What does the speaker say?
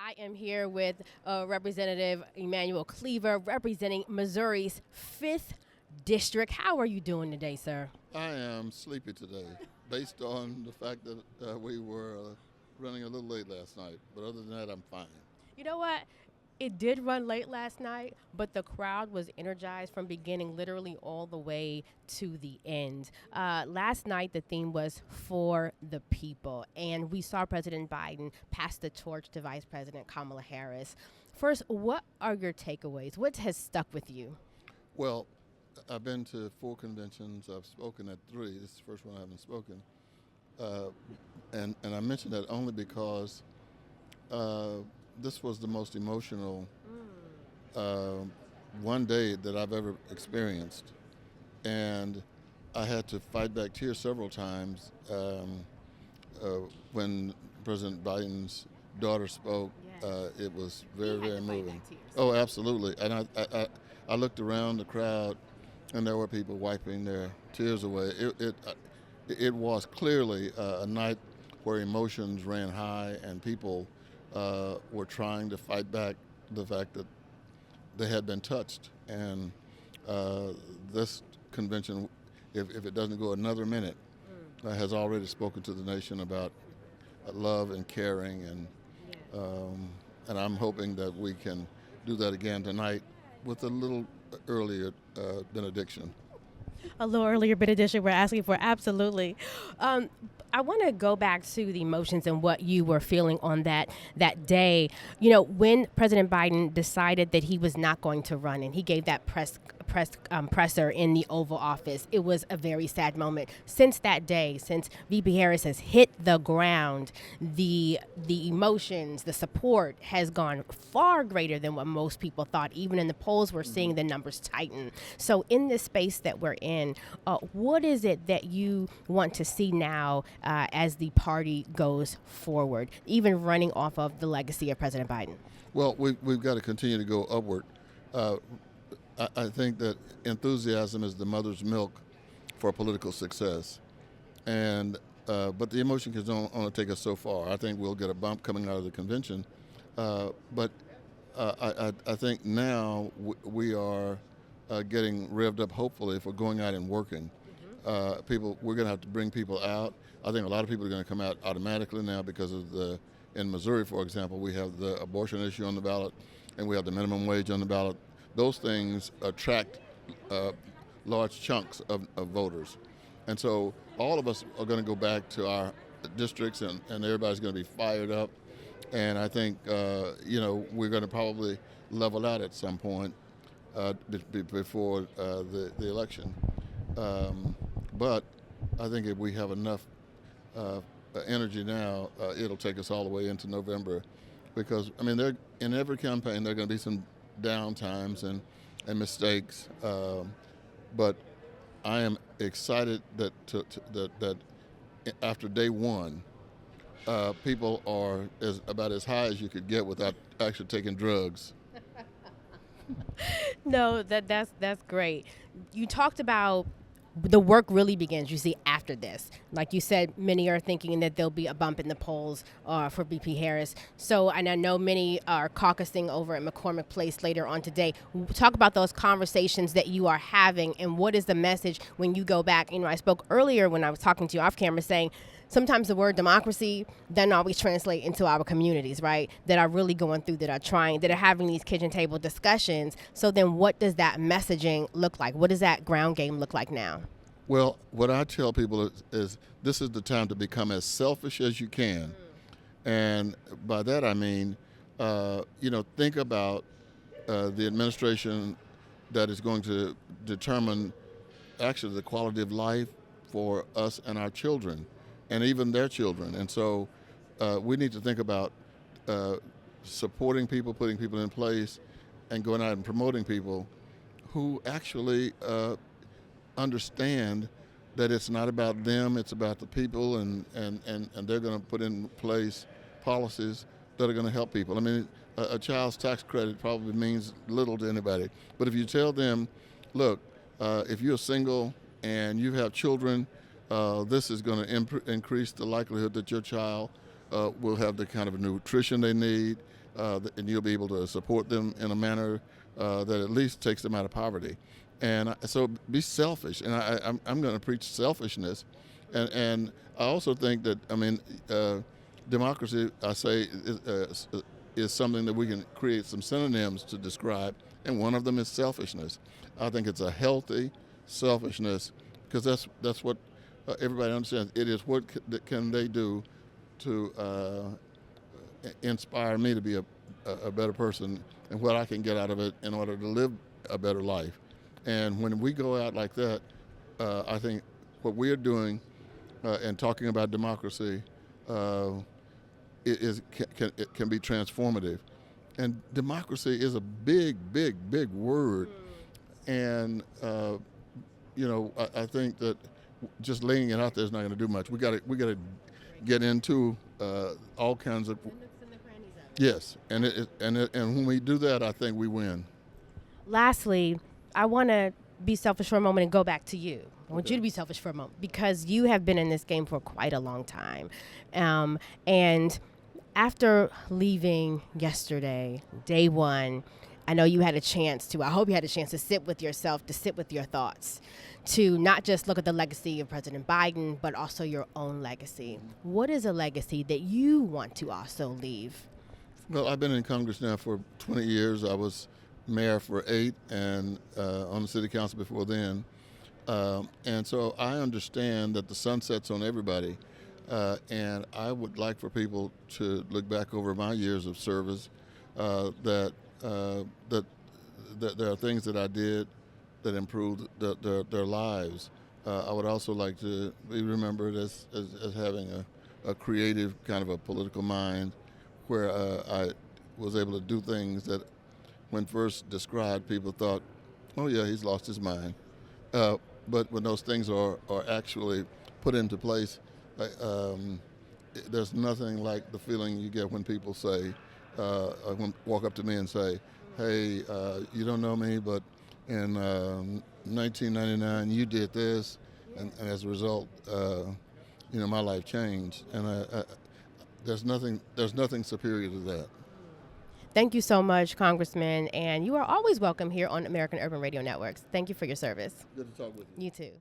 I am here with Representative Emmanuel Cleaver, representing Missouri's 5th District. How are you doing today, sir? I am sleepy today, based on the fact that we were running a little late last night. But other than that, I'm fine. You know what? It did run late last night, but the crowd was energized from beginning literally all the way to the end. Last night, the theme was for the people, and we saw President Biden pass the torch to Vice President Kamala Harris. First, what are your takeaways? What has stuck with you? Well, I've been to 4 conventions. I've spoken at 3. This is the first one I haven't spoken. Uh, and I mention that only because uh, this was the most emotional uh, one day that I've ever experienced. And I had to fight back tears several times uh, when President Biden's daughter spoke. It was very, very moving. Oh, absolutely. And I looked around the crowd, and there were people wiping their tears away. It was clearly a night where emotions ran high, and people were trying to fight back the fact that they had been touched. And this convention, if it doesn't go another minute, has already spoken to the nation about love and caring, and I'm hoping that we can do that again tonight with a little earlier benediction. A little earlier bit addition we're asking for, absolutely. Um, I want to go back to the emotions and what you were feeling on that day. You know, when President Biden decided that he was not going to run and he gave that presser in the Oval Office, it was a very sad moment. Since that day, since VP Harris has hit the ground, the emotions, the support has gone far greater than what most people thought. Even in the polls, we're seeing the numbers tighten. So in this space that we're in, what is it that you want to see now as the party goes forward, even running off of the legacy of President Biden? Well, we've got to continue to go upward. Uh, I think that enthusiasm is the mother's milk for political success, and but the emotion can only take us so far. I think we'll get a bump coming out of the convention, but I think now we are getting revved up. Hopefully, if we're going out and working, we're going to have to bring people out. I think a lot of people are going to come out automatically now because of in Missouri, for example, we have the abortion issue on the ballot, and we have the minimum wage on the ballot. Those things attract large chunks of voters. And so all of us are going to go back to our districts, and everybody's going to be fired up. And I think, we're going to probably level out at some point before the election. But I think if we have enough energy now, it'll take us all the way into November. Because, I mean, in every campaign, there are going to be some down times and mistakes. But I am excited that after day one, people are about as high as you could get without actually taking drugs. No, that's great. You talked about the work really begins, you see, after this. Like you said, many are thinking that there'll be a bump in the polls for VP Harris. So, and I know many are caucusing over at McCormick Place later on today. Talk about those conversations that you are having, and what is the message when you go back. You know, I spoke earlier when I was talking to you off camera saying sometimes the word democracy doesn't always translate into our communities, right? That are really going through, that are having these kitchen table discussions. So then what does that messaging look like? What does that ground game look like now? Well, what I tell people is this is the time to become as selfish as you can. And by that I mean, think about the administration that is going to determine actually the quality of life for us and our children, and even their children. And so we need to think about supporting people, putting people in place, and going out and promoting people who actually understand that it's not about them, it's about the people, and they're going to put in place policies that are going to help people. I mean, a child's tax credit probably means little to anybody, but if you tell them, look, if you're single and you have children, this is going to increase the likelihood that your child will have the kind of nutrition they need, and you'll be able to support them in a manner that at least takes them out of poverty. And so be selfish. And I'm going to preach selfishness. And I also think that, democracy, I say, is something that we can create some synonyms to describe, and one of them is selfishness. I think it's a healthy selfishness, because that's what everybody understands. It is what can they do to inspire me to be a better person, and what I can get out of it in order to live a better life. And when we go out like that, I think what we are doing and talking about democracy it can be transformative. And democracy is a big, big, big word. And I think that just laying it out there is not going to do much. We got to get into all kinds of. Yes, and when we do that, I think we win. Lastly, I want to be selfish for a moment and go back to you. I want you to be selfish for a moment, because you have been in this game for quite a long time. And after leaving yesterday, day one, I know you had a chance to, I hope you had a chance to sit with yourself, to sit with your thoughts, to not just look at the legacy of President Biden, but also your own legacy. What is a legacy that you want to also leave? Well, I've been in Congress now for 20 years. I was mayor for 8 and on the city council before then. And so I understand that the sun sets on everybody. And I would like for people to look back over my years of service, that there are things that I did that improved their lives. I would also like to be remembered as having a creative kind of a political mind, where I was able to do things that when first described, people thought, oh yeah, he's lost his mind. But when those things are actually put into place, there's nothing like the feeling you get when people say, walk up to me and say, hey, you don't know me, but in 1999 you did this, and as a result, my life changed. And there's nothing superior to that. Thank you so much, Congressman, and you are always welcome here on American Urban Radio Networks. Thank you for your service. Good to talk with you. You too.